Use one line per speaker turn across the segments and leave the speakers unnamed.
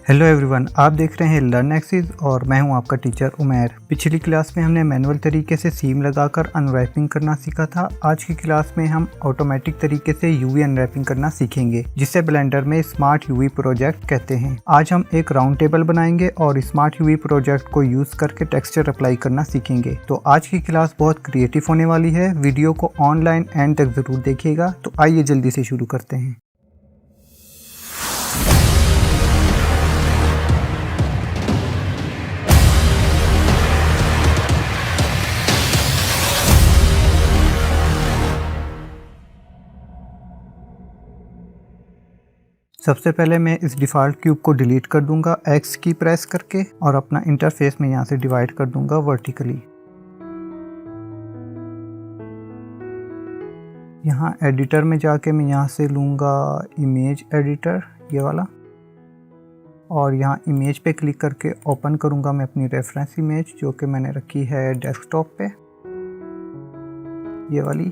Hello everyone, आप देख रहे हैं लर्न एक्सिस और मैं हूं आपका टीचर उमैर। पिछली क्लास में हमने मैनुअल तरीके से सीम लगाकर अनरैपिंग करना सीखा था। आज की क्लास में हम ऑटोमेटिक तरीके से यूवी अनरैपिंग करना सीखेंगे, जिसे ब्लेंडर में स्मार्ट यूवी प्रोजेक्ट कहते हैं। आज हम एक राउंड टेबल बनाएंगे और स्मार्ट यूवी प्रोजेक्ट को यूज करके टेक्सचर अप्लाई करना सीखेंगे। तो आज की क्लास बहुत क्रिएटिव होने वाली है। वीडियो को ऑनलाइन एंड तक जरूर देखिएगा। तो आइए जल्दी से शुरू करते हैं। सबसे पहले मैं इस डिफ़ॉल्ट क्यूब को डिलीट कर दूंगा एक्स की प्रेस करके और अपना इंटरफेस में यहाँ से डिवाइड कर दूंगा वर्टिकली। यहाँ एडिटर में जाके मैं यहाँ से लूँगा इमेज एडिटर, ये वाला, और यहाँ इमेज पे क्लिक करके ओपन करूँगा मैं अपनी रेफरेंस इमेज, जो कि मैंने रखी है डेस्कटॉप पे, ये वाली।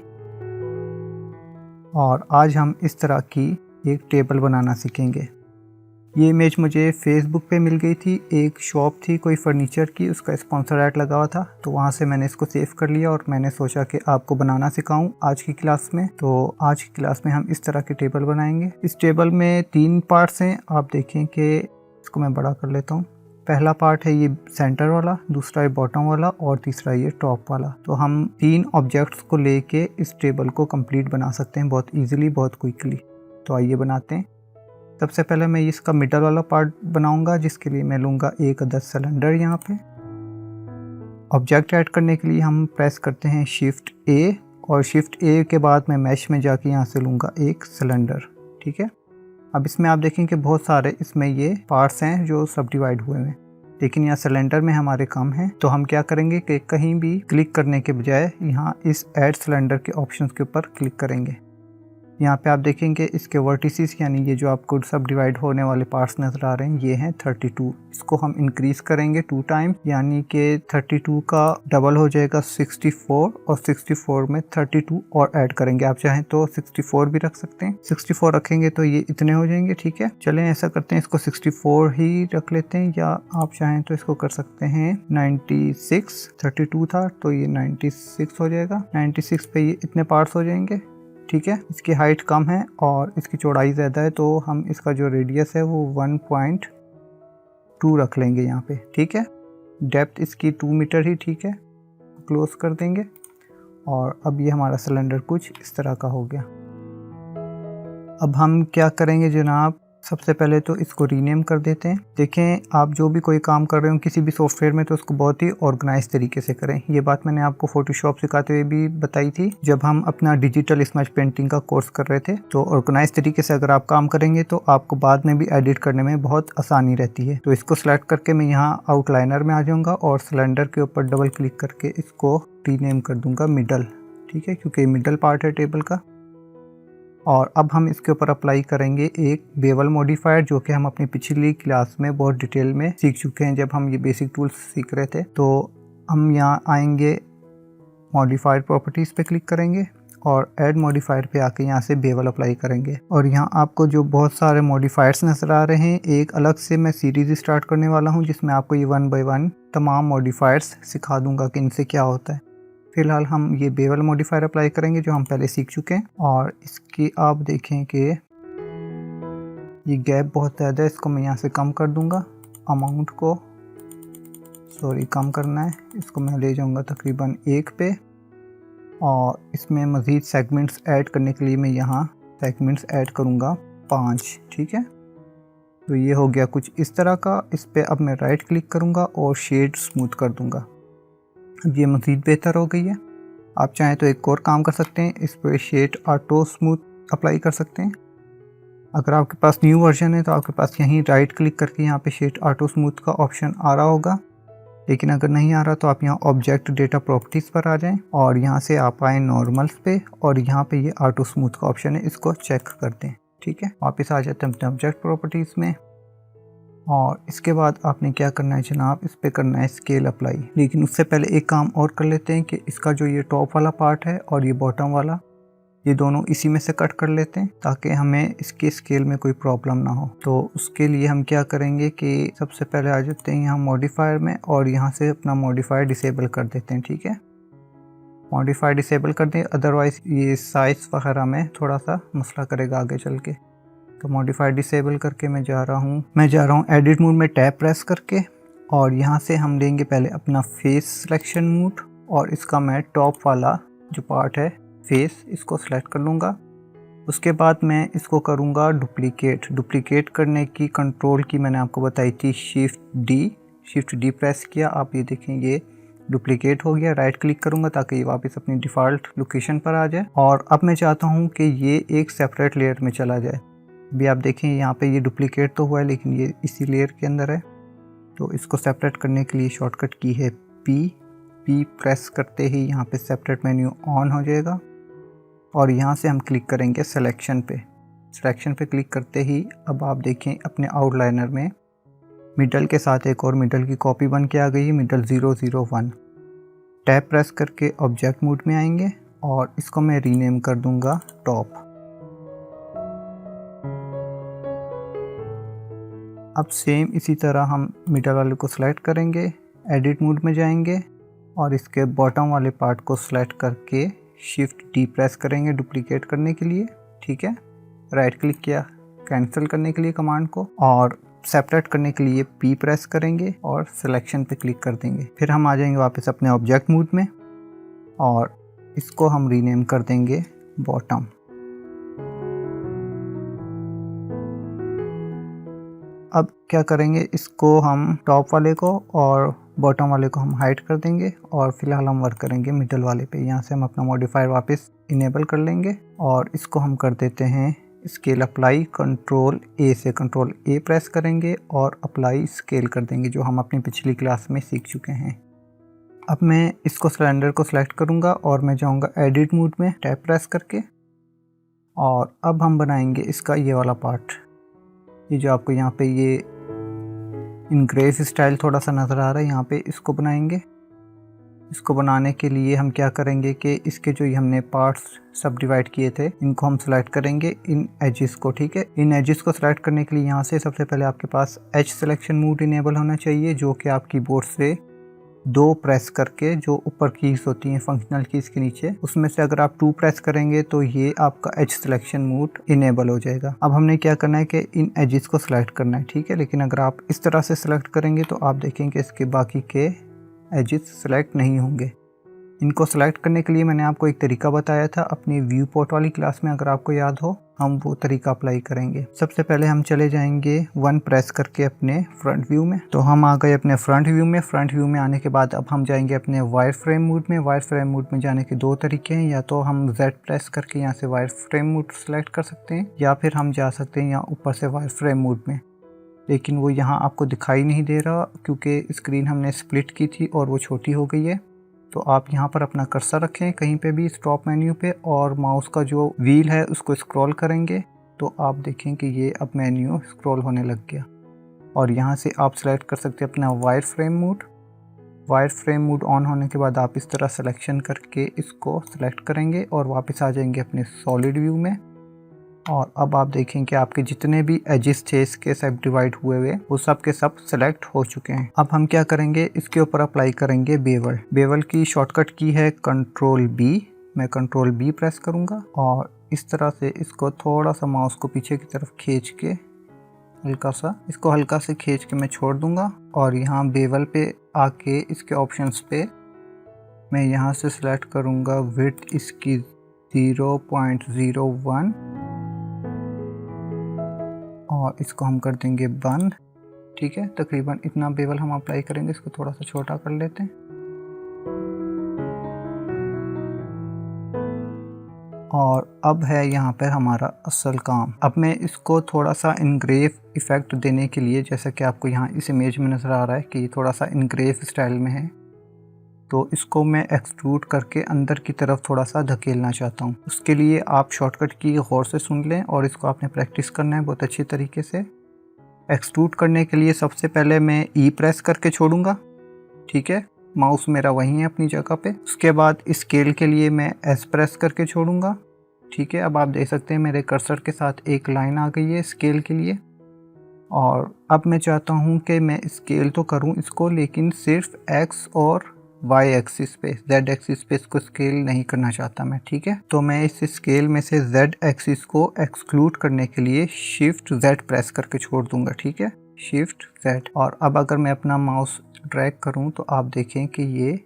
और आज हम इस तरह की एक टेबल बनाना सीखेंगे। ये इमेज मुझे फेसबुक पे मिल गई थी। एक शॉप थी कोई फर्नीचर की, उसका स्पॉन्सर ऐड लगा हुआ था, तो वहाँ से मैंने इसको सेव कर लिया और मैंने सोचा कि आपको बनाना सिखाऊं आज की क्लास में। तो आज की क्लास में हम इस तरह की टेबल बनाएंगे। इस टेबल में 3 पार्ट्स हैं। आप देखें कि इसको मैं बड़ा कर लेता हूँ। पहला पार्ट है ये सेंटर वाला, दूसरा है बॉटम वाला और तीसरा ये टॉप वाला। तो हम 3 ऑब्जेक्ट्स को लेके इस टेबल को कंप्लीट बना सकते हैं बहुत ईजिली, बहुत क्विकली। तो आइए बनाते हैं। सबसे पहले मैं इसका मिडल वाला पार्ट बनाऊंगा, जिसके लिए मैं लूँगा एक अदद सिलेंडर। यहाँ पे ऑब्जेक्ट ऐड करने के लिए हम प्रेस करते हैं शिफ्ट ए, और शिफ्ट ए के बाद मैं मैश में जाके यहाँ से लूँगा एक सिलेंडर। ठीक है। अब इसमें आप देखें कि बहुत सारे इसमें ये पार्ट्स हैं जो सब डिवाइड हुए हैं, लेकिन यहाँ सिलेंडर में हमारे कम है। तो हम क्या करेंगे कि कहीं भी क्लिक करने के बजाय यहाँ इस ऐड सिलेंडर के ऑप्शन के ऊपर क्लिक करेंगे। यहाँ पे आप देखेंगे इसके वर्टिसेस, यानी ये जो आपको सब डिवाइड होने वाले पार्ट्स नज़र आ रहे हैं, ये हैं 32। इसको हम इंक्रीज करेंगे 2 टाइम, यानी कि 32 का डबल हो जाएगा 64, और 64 में 32 और ऐड करेंगे। आप चाहें तो 64 भी रख सकते हैं। 64 रखेंगे तो ये इतने हो जाएंगे। ठीक है, चलें ऐसा करते हैं, इसको 64 ही रख लेते हैं, या आप चाहें तो इसको कर सकते हैं 96। 32 था तो ये 96 हो जाएगा। 96 पे ये इतने पार्ट्स हो जाएंगे। ठीक है। इसकी हाइट कम है और इसकी चौड़ाई ज़्यादा है, तो हम इसका जो रेडियस है वो 1.2 रख लेंगे यहाँ पे। ठीक है। डेप्थ इसकी 2 मीटर ही ठीक है। क्लोज कर देंगे और अब ये हमारा सिलेंडर कुछ इस तरह का हो गया। अब हम क्या करेंगे जनाब, सबसे पहले तो इसको रीनेम कर देते हैं। देखें, आप जो भी कोई काम कर रहे हो किसी भी सॉफ्टवेयर में, तो उसको बहुत ही ऑर्गेनाइज तरीके से करें। ये बात मैंने आपको फोटोशॉप सिखाते हुए भी बताई थी जब हम अपना डिजिटल स्केच पेंटिंग का कोर्स कर रहे थे। तो ऑर्गेनाइज तरीके से अगर आप काम करेंगे तो आपको बाद में भी एडिट करने में बहुत आसानी रहती है। तो इसको सिलेक्ट करके मैं यहाँ आउटलाइनर में आ जाऊँगा और सिलेंडर के ऊपर डबल क्लिक करके इसको रीनेम कर दूँगा मिडल। ठीक है, क्योंकि मिडल पार्ट है टेबल का। और अब हम इसके ऊपर अप्लाई करेंगे एक बेवल मॉडिफायर, जो कि हम अपनी पिछली क्लास में बहुत डिटेल में सीख चुके हैं जब हम ये बेसिक टूल्स सीख रहे थे। तो हम यहाँ आएंगे, मॉडिफायर प्रॉपर्टीज़ पे क्लिक करेंगे और ऐड मॉडिफायर पे आके यहाँ से बेवल अप्लाई करेंगे। और यहाँ आपको जो बहुत सारे मॉडिफायर्स नज़र आ रहे हैं, एक अलग से मैं सीरीज़ स्टार्ट करने वाला हूँ जिसमें आपको ये 1 बाय 1 तमाम मॉडिफायर्स सिखा दूँगा कि इनसे क्या होता है। फिलहाल हम ये बेवल मॉडिफायर अप्लाई करेंगे जो हम पहले सीख चुके हैं। और इसकी आप देखें कि ये गैप बहुत ज़्यादा है, इसको मैं यहाँ से कम कर दूँगा। अमाउंट को कम करना है, इसको मैं ले जाऊँगा तकरीबन 1 पे। और इसमें मज़ीद सेगमेंट्स ऐड करने के लिए मैं यहाँ सेगमेंट्स ऐड करूँगा 5। ठीक है, तो ये हो गया कुछ इस तरह का। इस पर अब मैं राइट क्लिक करूँगा और शेड स्मूथ कर दूँगा। अब ये मज़ीद बेहतर हो गई है। आप चाहें तो एक और काम कर सकते हैं, इस पर शेड ऑटो स्मूथ अप्लाई कर सकते हैं। अगर आपके पास न्यू वर्जन है तो आपके पास यहीं राइट क्लिक करके यहाँ पे शेड ऑटो स्मूथ का ऑप्शन आ रहा होगा, लेकिन अगर नहीं आ रहा तो आप यहाँ ऑब्जेक्ट डेटा प्रॉपर्टीज़ पर आ जाएं और यहाँ से आप आएँ नॉर्मल्स पे, और यहाँ पे ये ऑटो स्मूथ का ऑप्शन है, इसको चेक कर दें। ठीक है, वापस आ जाते हैं अपने ऑब्जेक्ट प्रॉपर्टीज़ में। और इसके बाद आपने क्या करना है जनाब, इस पे करना है स्केल अप्लाई। लेकिन उससे पहले एक काम और कर लेते हैं कि इसका जो ये टॉप वाला पार्ट है और ये बॉटम वाला, ये दोनों इसी में से कट कर लेते हैं ताकि हमें इसके स्केल में कोई प्रॉब्लम ना हो। तो उसके लिए हम क्या करेंगे कि सबसे पहले आ जाते हैं यहाँ मॉडिफायर में और यहाँ से अपना मॉडिफायर डिसेबल कर देते हैं। ठीक है, मॉडिफायर डिसेबल कर दें, अदरवाइज़ ये साइज़ वगैरह में थोड़ा सा मसला करेगा आगे चल के। तो मॉडिफायर डिसेबल करके मैं जा रहा हूँ एडिट मोड में टैब प्रेस करके, और यहाँ से हम लेंगे पहले अपना फेस सिलेक्शन मोड, और इसका मैं टॉप वाला जो पार्ट है फेस, इसको सिलेक्ट कर लूँगा। उसके बाद मैं इसको करूँगा डुप्लीकेट करने की कंट्रोल की मैंने आपको बताई थी, शिफ्ट डी प्रेस किया, आप ये देखें ये डुप्लीकेट हो गया। राइट क्लिक करूँगा ताकि ये वापस अपनी डिफ़ॉल्ट लोकेशन पर आ जाए। और अब मैं चाहता हूँ कि ये एक सेपरेट लेयर में चला जाए। अभी आप देखें यहाँ पे ये डुप्लीकेट तो हुआ है लेकिन ये इसी लेयर के अंदर है। तो इसको सेपरेट करने के लिए शॉर्टकट की है पी प्रेस करते ही यहाँ पे सेपरेट मेन्यू ऑन हो जाएगा। और यहाँ से हम क्लिक करेंगे सिलेक्शन पे क्लिक करते ही अब आप देखें अपने आउटलाइनर में मिडल के साथ एक और मिडल की कॉपी बन के आ गई है, मिडल 001। टैब प्रेस करके ऑब्जेक्ट मोड में आएंगे और इसको मैं रीनेम कर दूंगा टॉप। अब सेम इसी तरह हम मिडल वाले को सिलेक्ट करेंगे, एडिट मोड में जाएंगे और इसके बॉटम वाले पार्ट को सिलेक्ट करके शिफ्ट डी प्रेस करेंगे डुप्लीकेट करने के लिए। ठीक है, राइट क्लिक किया कैंसिल करने के लिए कमांड को, और सेपरेट करने के लिए पी प्रेस करेंगे और सिलेक्शन पे क्लिक कर देंगे। फिर हम आ जाएंगे वापस अपने ऑब्जेक्ट मोड में और इसको हम रीनेम कर देंगे बॉटम। अब क्या करेंगे, इसको हम टॉप वाले को और बॉटम वाले को हम हाइड कर देंगे और फिलहाल हम वर्क करेंगे मिडल वाले पे। यहाँ से हम अपना मॉडिफायर वापस इनेबल कर लेंगे और इसको हम कर देते हैं स्केल अप्लाई, कंट्रोल ए प्रेस करेंगे और अप्लाई स्केल कर देंगे, जो हम अपनी पिछली क्लास में सीख चुके हैं। अब मैं इसको सिलेंडर को सिलेक्ट करूँगा और मैं जाऊँगा एडिट मोड में टैब प्रेस करके, और अब हम बनाएंगे इसका ये वाला पार्ट। ये जो आपको यहाँ पे ये इनग्रेव स्टाइल थोड़ा सा नज़र आ रहा है, यहाँ पे इसको बनाएंगे। इसको बनाने के लिए हम क्या करेंगे कि इसके जो हमने पार्ट्स सब डिवाइड किए थे इनको हम सेलेक्ट करेंगे इन एजेस को। ठीक है, इन एजेस को सेलेक्ट करने के लिए यहाँ से सबसे पहले आपके पास एज सिलेक्शन मोड इनेबल होना चाहिए, जो कि आप कीबोर्ड से 2 प्रेस करके जो ऊपर कीज़ होती हैं फंक्शनल कीज़ के नीचे, उसमें से अगर आप 2 प्रेस करेंगे तो ये आपका एज सिलेक्शन मोड इनेबल हो जाएगा। अब हमने क्या करना है कि इन एजेस को सिलेक्ट करना है। ठीक है, लेकिन अगर आप इस तरह से सिलेक्ट करेंगे तो आप देखेंगे इसके बाकी के एजेस सिलेक्ट नहीं होंगे। इनको सेलेक्ट करने के लिए मैंने आपको एक तरीका बताया था अपनी व्यू पोर्ट वाली क्लास में, अगर आपको याद हो, हम वो तरीका अप्लाई करेंगे। सबसे पहले हम चले जाएंगे 1 प्रेस करके अपने फ्रंट व्यू में। तो हम आ गए अपने फ्रंट व्यू में आने के बाद अब हम जाएंगे अपने वायर फ्रेम मोड में। वायर फ्रेम मोड में जाने के 2 तरीके हैं, या तो हम Z प्रेस करके यहाँ से वायर फ्रेम मोड सेलेक्ट कर सकते हैं, या फिर हम जा सकते हैं यहाँ ऊपर से वायर फ्रेम मोड में, लेकिन वो यहाँ आपको दिखाई नहीं दे रहा क्योंकि स्क्रीन हमने स्प्लिट की थी और वो छोटी हो गई है। तो आप यहाँ पर अपना कर्सर रखें कहीं पे भी स्टॉप मेन्यू पे, और माउस का जो व्हील है उसको स्क्रॉल करेंगे तो आप देखें कि ये अब मेन्यू स्क्रॉल होने लग गया। और यहाँ से आप सेलेक्ट कर सकते हैं अपना wire frame mode. Wire frame mode on होने के बाद आप इस तरह सिलेक्शन करके इसको सेलेक्ट करेंगे और वापस आ जाएंगे अपने सॉलिड व्यू में। और अब आप देखें कि आपके जितने भी एजेस थे इसके सब डिवाइड हुए हुए वो सब के सब सेलेक्ट हो चुके हैं। अब हम क्या करेंगे, इसके ऊपर अप्लाई करेंगे बेवल की शॉर्टकट की है कंट्रोल बी। मैं कंट्रोल बी प्रेस करूंगा और इस तरह से इसको थोड़ा सा माउस को पीछे की तरफ खींच के हल्का से खींच के मैं छोड़ दूंगा। और यहाँ बेवल पे आके इसके ऑप्शंस पे मैं यहाँ से सिलेक्ट करूँगा विड्थ इसकी 0.01 और इसको हम कर देंगे बंद। ठीक है, तकरीबन इतना बेवल हम अप्लाई करेंगे। इसको थोड़ा सा छोटा कर लेते हैं। और अब है यहाँ पर हमारा असल काम। अब मैं इसको थोड़ा सा इनग्रेव इफ़ेक्ट देने के लिए, जैसा कि आपको यहाँ इस इमेज में नज़र आ रहा है कि ये थोड़ा सा इनग्रेव स्टाइल में है, तो इसको मैं एक्सट्रूड करके अंदर की तरफ थोड़ा सा धकेलना चाहता हूँ। उसके लिए आप शॉर्टकट की गौर से सुन लें और इसको आपने प्रैक्टिस करना है बहुत अच्छी तरीके से। एक्सट्रूड करने के लिए सबसे पहले मैं ई प्रेस करके छोड़ूंगा। ठीक है, माउस मेरा वहीं है अपनी जगह पे। उसके बाद स्केल के लिए मैं एस प्रेस करके छोड़ूंगा। ठीक है, अब आप देख सकते हैं मेरे कर्सर के साथ एक लाइन आ गई है स्केल के लिए। और अब मैं चाहता हूँ कि मैं स्केल तो करूँ इसको, लेकिन सिर्फ एक्स और वाई एक्सिस पे, जेड एक्सिस पे इसको स्केल नहीं करना चाहता मैं। ठीक है, तो मैं इस स्केल में से जेड एक्सिस को एक्सक्लूड करने के लिए शिफ्ट जेड प्रेस करके छोड़ दूंगा। ठीक है, शिफ्ट जेड। और अब अगर मैं अपना माउस ड्रैग करूँ तो आप देखें कि ये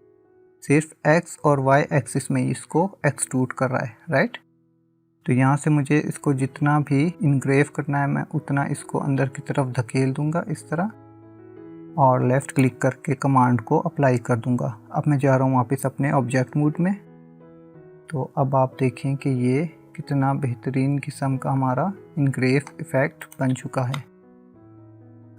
सिर्फ एक्स और वाई एक्सिस में इसको एक्सट्रूड कर रहा है, राइट। तो यहाँ से मुझे इसको जितना भी इनग्रेव करना है मैं उतना इसको अंदर की तरफ धकेल दूंगा इस तरह, और लेफ़्ट क्लिक करके कमांड को अप्लाई कर दूंगा। अब मैं जा रहा हूँ वापस अपने ऑब्जेक्ट मोड में। तो अब आप देखें कि ये कितना बेहतरीन किस्म का हमारा इनग्रेव इफ़ेक्ट बन चुका है,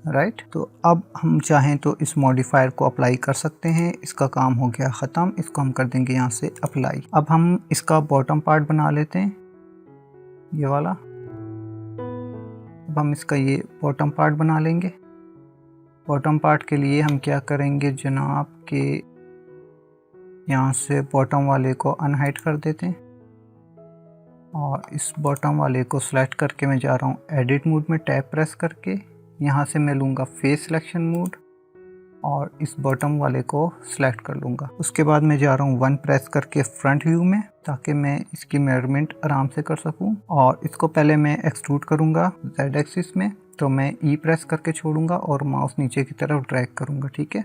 राइट। तो अब हम चाहें तो इस मॉडिफायर को अप्लाई कर सकते हैं। इसका काम हो गया ख़त्म, इसको हम कर देंगे यहाँ से अप्लाई। अब हम इसका बॉटम पार्ट बना लेते हैं, ये वाला। अब हम इसका ये बॉटम पार्ट बना लेंगे। बॉटम पार्ट के लिए हम क्या करेंगे जनाब कि यहाँ से बॉटम वाले को अनहाइड कर देते हैं, और इस बॉटम वाले को सिलेक्ट करके मैं जा रहा हूँ एडिट मोड में, टैब प्रेस करके यहाँ से मैं लूँगा फेस सिलेक्शन मोड और इस बॉटम वाले को सिलेक्ट कर लूँगा। उसके बाद मैं जा रहा हूँ 1 प्रेस करके फ्रंट व्यू में, ताकि मैं इसकी मेजरमेंट आराम से कर सकूँ। और इसको पहले मैं एक्सट्रूड करूँगा जेड एक्सिस में, तो मैं ई प्रेस करके छोड़ूंगा और माउस नीचे की तरफ ड्रैग करूँगा। ठीक है,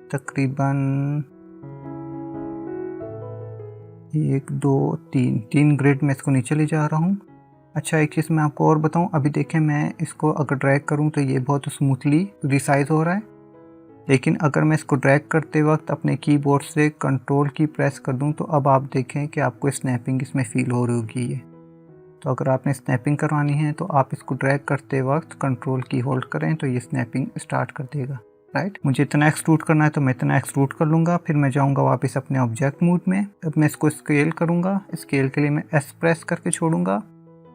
तकरीबन 1 2 3 ग्रेड में इसको नीचे ले जा रहा हूँ। अच्छा, एक चीज़ मैं आपको और बताऊँ, अभी देखें मैं इसको अगर ड्रैग करूँ तो ये बहुत स्मूथली रिसाइज हो रहा है, लेकिन अगर मैं इसको ड्रैग करते वक्त अपने कीबोर्ड से कंट्रोल की प्रेस कर दूं तो अब आप देखें कि आपको स्नैपिंग इसमें फ़ील हो रही होगी ये। तो अगर आपने स्नैपिंग करवानी है तो आप इसको ड्रैग करते वक्त कंट्रोल की होल्ड करें तो ये स्नैपिंग स्टार्ट कर देगा, राइट। मुझे इतना एक्सट्रूड करना है तो मैं इतना एक्सट्रूड कर लूँगा। फिर मैं जाऊँगा वापस अपने ऑब्जेक्ट मोड में। अब मैं इसको स्केल करूँगा। स्केल के लिए मैं एस प्रेस करके छोड़ूंगा।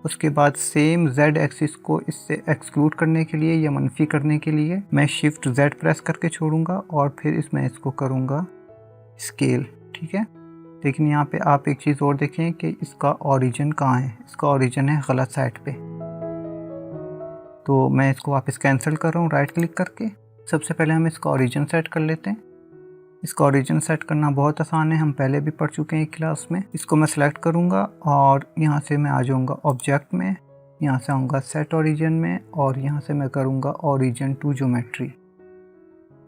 उसके बाद सेम Z एक्सिस को इससे एक्सक्लूड करने के लिए या मनफी करने के लिए मैं शिफ्ट Z प्रेस करके छोड़ूंगा और फिर इसमें इसको करूँगा स्केल। ठीक है, लेकिन यहाँ पे आप एक चीज़ और देखें कि इसका ओरिजिन कहाँ है। इसका ओरिजिन है गलत साइड पे। तो मैं इसको वापस कैंसिल कर रहा हूँ राइट क्लिक करके। सबसे पहले हम इसका ओरिजिन सेट कर लेते हैं। इसका ओरिजिन सेट करना बहुत आसान है, हम पहले भी पढ़ चुके हैं क्लास में। इसको मैं सेलेक्ट करूँगा और यहाँ से मैं आ जाऊँगा ऑब्जेक्ट में, यहाँ से आऊँगा सेट ओरिजिन में और यहाँ से मैं करूँगा origin to geometry.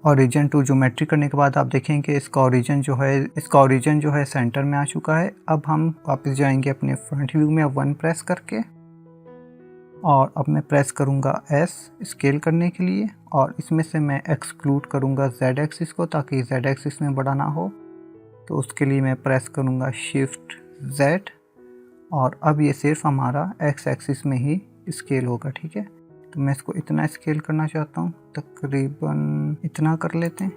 Origin to geometry करने के बाद आप देखें कि इसका ओरिजिन जो है सेंटर में आ चुका है। अब हम वापस जाएंगे अपने फ्रंट व्यू में 1 प्रेस करके, और अब मैं प्रेस करूँगा S स्केल करने के लिए, और इसमें से मैं एक्सक्लूड करूँगा Z एक्सिस को ताकि Z एक्सिस में बड़ा ना हो। तो उसके लिए मैं प्रेस करूँगा शिफ्ट Z, और अब ये सिर्फ हमारा X एक्सिस में ही स्केल होगा। ठीक है, तो मैं इसको इतना स्केल करना चाहता हूँ, तकरीबन इतना कर लेते हैं।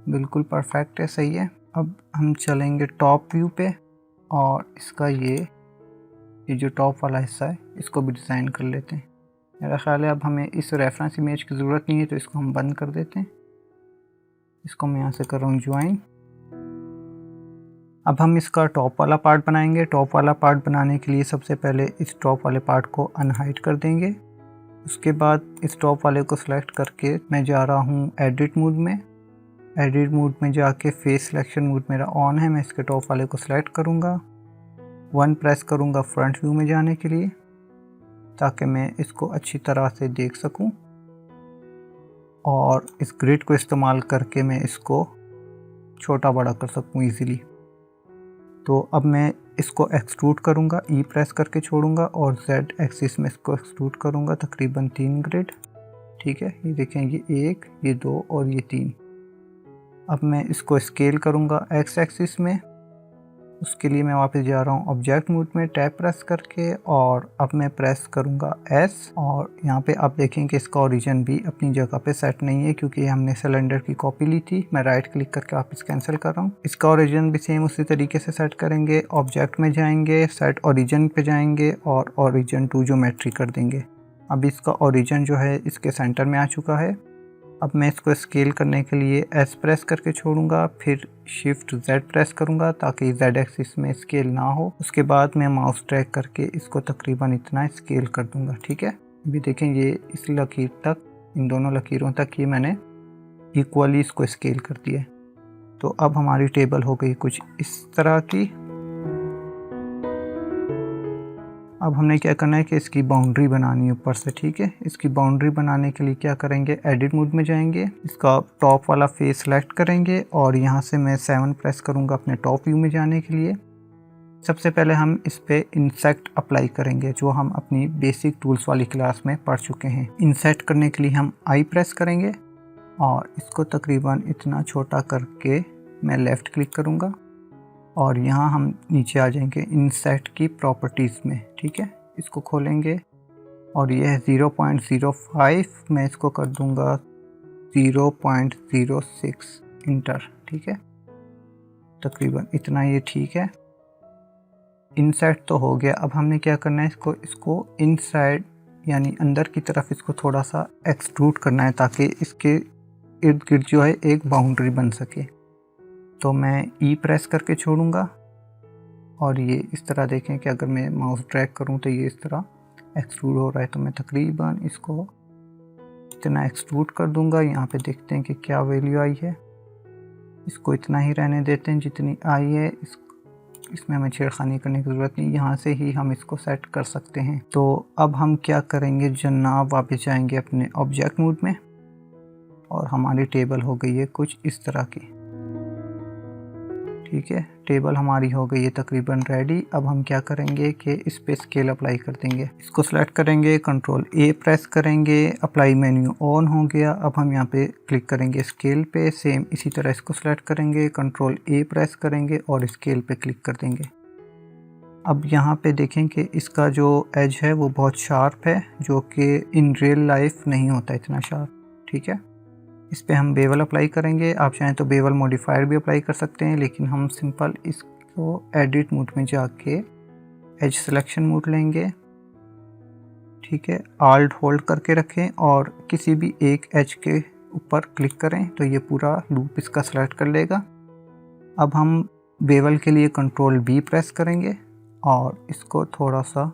बिल्कुल परफेक्ट है, सही है। अब हम चलेंगे टॉप व्यू पे, और इसका ये जो टॉप वाला हिस्सा है इसको भी डिज़ाइन कर लेते हैं। मेरा ख्याल है अब हमें इस रेफरेंस इमेज की ज़रूरत नहीं है, तो इसको हम बंद कर देते हैं। इसको मैं यहाँ से कर रहा हूँ ज्वाइन। अब हम इसका टॉप वाला पार्ट बनाएंगे। टॉप वाला पार्ट बनाने के लिए सबसे पहले इस टॉप वाले पार्ट को अनहाइड कर देंगे। उसके बाद इस टॉप वाले को सिलेक्ट करके मैं जा रहा हूँ एडिट मोड में। एडिट मोड में जाके फेस सिलेक्शन मोड मेरा ऑन है, मैं इसके टॉप वाले को सिलेक्ट करूँगा। 1 प्रेस करूँगा फ्रंट व्यू में जाने के लिए, ताकि मैं इसको अच्छी तरह से देख सकूं, और इस ग्रिड को इस्तेमाल करके मैं इसको छोटा बड़ा कर सकूं इजीली। तो अब मैं इसको एक्सट्रूड करूँगा, ई प्रेस करके छोड़ूंगा और Z एक्सिस में इसको एक्सट्रूड करूँगा तकरीबन 3 ग्रिड। ठीक है, ये देखें, ये 1, ये 2 और ये 3। अब मैं इसको स्केल करूँगा X एक्सिस में। उसके लिए मैं वापस जा रहा हूँ ऑब्जेक्ट मोड में, टैब प्रेस करके, और अब मैं प्रेस करूँगा S, और यहाँ पे आप देखें कि इसका ओरिजिन भी अपनी जगह पे सेट नहीं है क्योंकि हमने सिलेंडर की कॉपी ली थी। मैं राइट क्लिक करके वापस कैंसिल कर रहा हूँ। इसका ओरिजिन भी सेम उसी तरीके से सेट करेंगे। ऑब्जेक्ट में जाएंगे, सेट ओरिजिन पे जाएंगे और ओरिजिन टू ज्योमेट्री कर देंगे। अब इसका ओरिजिन जो है इसके सेंटर में आ चुका है। अब मैं इसको स्केल करने के लिए S प्रेस करके छोड़ूंगा, फिर शिफ्ट Z प्रेस करूंगा ताकि Z एक्सिस में स्केल ना हो। उसके बाद मैं माउस ड्रैग करके इसको तकरीबन इतना स्केल कर दूंगा। ठीक है, अभी देखें ये इस लकीर तक, इन दोनों लकीरों तक ये मैंने इक्वली इसको स्केल कर दिया। तो अब हमारी टेबल हो गई कुछ इस तरह की। अब हमने क्या करना है कि इसकी बाउंड्री बनानी है ऊपर से। ठीक है, इसकी बाउंड्री बनाने के लिए क्या करेंगे, एडिट मोड में जाएंगे, इसका टॉप वाला फेस सेलेक्ट करेंगे और यहाँ से मैं 7 प्रेस करूँगा अपने टॉप व्यू में जाने के लिए। सबसे पहले हम इस पे इंसेक्ट अप्लाई करेंगे जो हम अपनी बेसिक टूल्स वाली क्लास में पढ़ चुके हैं। इंसेक्ट करने के लिए हम आई प्रेस करेंगे और इसको तकरीबन इतना छोटा करके मैं लेफ़्ट क्लिक करूँगा और यहाँ हम नीचे आ जाएंगे इंसेक्ट की प्रॉपर्टीज़ में। ठीक है, इसको खोलेंगे और यह है 0.05, मैं इसको कर दूँगा 0.06 इंटर। ठीक है, तकरीबन इतना ये ठीक है। इंसेक्ट तो हो गया। अब हमने क्या करना है, इसको इनसाइड यानी अंदर की तरफ इसको थोड़ा सा एक्सट्रूड करना है ताकि इसके इर्द गिर्द जो है एक बाउंड्री बन सके। तो मैं ई प्रेस करके छोड़ूंगा और ये इस तरह देखें कि अगर मैं माउस ड्रैग करूं तो ये इस तरह एक्सट्रूड हो रहा है। तो मैं तकरीबन इसको इतना एक्सट्रूड कर दूंगा। यहाँ पे देखते हैं कि क्या वैल्यू आई है। इसको इतना ही रहने देते हैं जितनी आई है। इसमें हमें छेड़खानी करने की ज़रूरत नहीं, यहाँ से ही हम इसको सेट कर सकते हैं। तो अब हम क्या करेंगे जनाब, वापस जाएंगे अपने ऑब्जेक्ट मोड में और हमारी टेबल हो गई है कुछ इस तरह की। ठीक है, टेबल हमारी हो गई है तकरीबन रेडी। अब हम क्या करेंगे कि इस पे स्केल अप्लाई कर देंगे। इसको सेलेक्ट करेंगे, कंट्रोल ए प्रेस करेंगे, अप्लाई मेन्यू ऑन हो गया। अब हम यहाँ पे क्लिक करेंगे स्केल पे, सेम इसी तरह इसको सेलेक्ट करेंगे, कंट्रोल ए प्रेस करेंगे और स्केल पे क्लिक कर देंगे। अब यहाँ पे देखें कि इसका जो एज है वो बहुत शार्प है, जो कि इन रियल लाइफ नहीं होता इतना शार्प। ठीक है, इस पे हम बेवल अप्लाई करेंगे। आप चाहें तो बेवल मॉडिफायर भी अप्लाई कर सकते हैं, लेकिन हम सिंपल इसको एडिट मोड में जाके एज सिलेक्शन मोड लेंगे। ठीक है, आल्ट होल्ड करके रखें और किसी भी एक एज के ऊपर क्लिक करें तो ये पूरा लूप इसका सेलेक्ट कर लेगा। अब हम बेवल के लिए कंट्रोल बी प्रेस करेंगे और इसको थोड़ा सा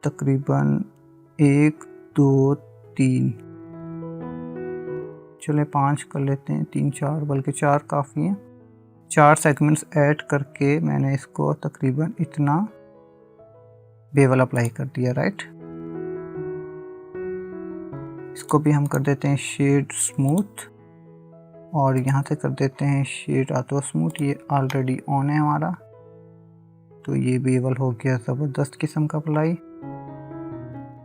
तकरीबन 1 2 3 चले 5 कर लेते हैं, 3 4 बल्कि 4 काफ़ी हैं। 4 सेगमेंट्स ऐड करके मैंने इसको तकरीबन इतना बेवल अप्लाई कर दिया। राइट, इसको भी हम कर देते हैं शेड स्मूथ और यहाँ से कर देते हैं शेड ऑटो स्मूथ। ये ऑलरेडी ऑन है हमारा, तो ये बेवल हो गया ज़बरदस्त किस्म का अप्लाई।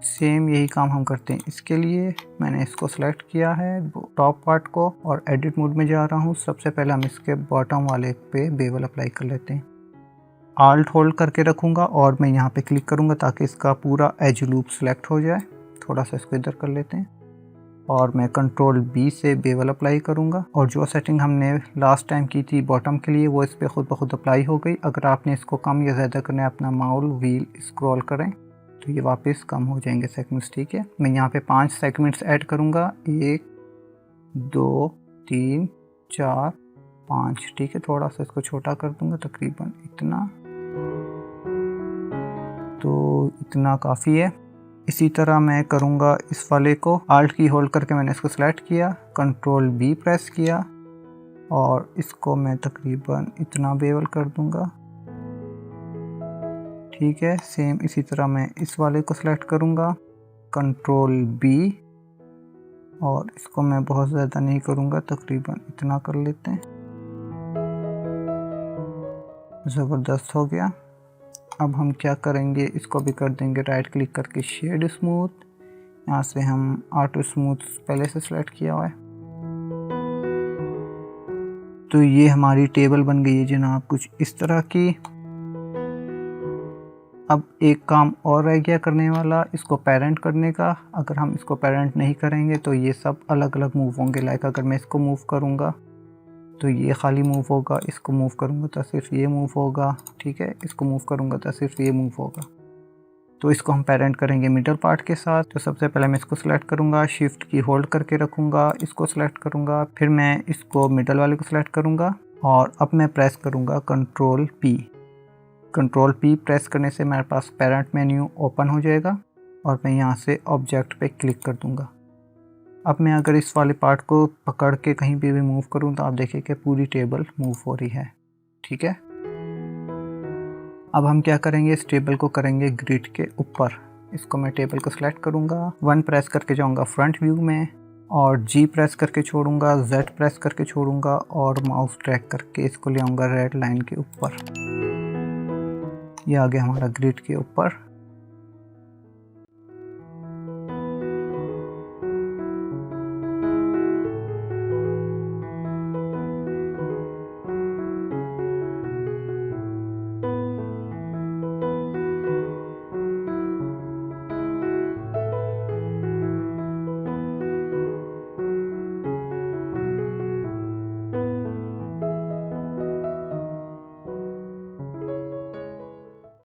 सेम यही काम हम करते हैं इसके लिए। मैंने इसको सेलेक्ट किया है टॉप पार्ट को और एडिट मोड में जा रहा हूँ। सबसे पहले हम इसके बॉटम वाले पे बेवल अप्लाई कर लेते हैं। आल्ट होल्ड करके रखूँगा और मैं यहाँ पे क्लिक करूँगा ताकि इसका पूरा एज लूप सेलेक्ट हो जाए। थोड़ा सा इसको इधर कर लेते हैं और मैं कंट्रोल बी से बेवल अप्लाई करूँगा और जो सेटिंग हमने लास्ट टाइम की थी बॉटम के लिए वो इस पर खुद ब खुद अप्लाई हो गई। अगर आपने इसको कम या ज़्यादा करना है, अपना माउस व्हील स्क्रॉल करें तो ये वापस कम हो जाएंगे सेगमेंट्स। ठीक है, मैं यहाँ पे 5 सेगमेंट्स ऐड करूँगा, 1 2 3 4 5। ठीक है, थोड़ा सा इसको छोटा कर दूँगा तकरीबन इतना, तो इतना काफ़ी है। इसी तरह मैं करूँगा इस वाले को। आल्ट की होल्ड करके मैंने इसको सेलेक्ट किया, कंट्रोल बी प्रेस किया और इसको मैं तकरीबन इतना बेवल कर दूँगा। ठीक है, सेम इसी तरह मैं इस वाले को सिलेक्ट करूँगा, कंट्रोल बी और इसको मैं बहुत ज़्यादा नहीं करूँगा, तकरीबन इतना कर लेते हैं। ज़बरदस्त हो गया। अब हम क्या करेंगे, इसको भी कर देंगे राइट क्लिक करके शेड स्मूथ। यहाँ से हम ऑटो स्मूथ पहले से सिलेक्ट किया हुआ है। तो ये हमारी टेबल बन गई है जनाब कुछ इस तरह की। अब एक काम और रह गया करने वाला, इसको पेरेंट करने का। अगर हम इसको पेरेंट नहीं करेंगे तो ये सब अलग अलग मूव होंगे। लाइक अगर मैं इसको मूव करूँगा तो ये खाली मूव होगा, इसको मूव करूँगा तो सिर्फ ये मूव होगा। ठीक है, इसको मूव करूँगा तो सिर्फ ये मूव होगा। तो इसको हम पेरेंट करेंगे मिडल पार्ट के साथ। तो सबसे पहले मैं इसको सिलेक्ट करूँगा, शिफ्ट की होल्ड करके रखूँगा, इसको सिलेक्ट करूँगा, फिर मैं इसको मिडल वाले को सिलेक्ट करूँगा और अब मैं प्रेस करूँगा control P. Control P press करने से मेरे पास पेरेंट मेन्यू ओपन हो जाएगा और मैं यहाँ से ऑब्जेक्ट पे क्लिक कर दूँगा। अब मैं अगर इस वाले पार्ट को पकड़ के कहीं भी मूव करूँ तो आप देखिए कि पूरी टेबल मूव हो रही है। ठीक है, अब हम क्या करेंगे, इस टेबल को करेंगे ग्रिड के ऊपर। इसको मैं टेबल को सिलेक्ट करूँगा, 1 प्रेस करके जाऊँगा फ्रंट व्यू में और G प्रेस करके छोड़ूंगा, Z प्रेस करके छोड़ूंगा और माउस ड्रैग करके इसको ले आऊँगा रेड लाइन के ऊपर। ये आ गया हमारा ग्रिड के ऊपर।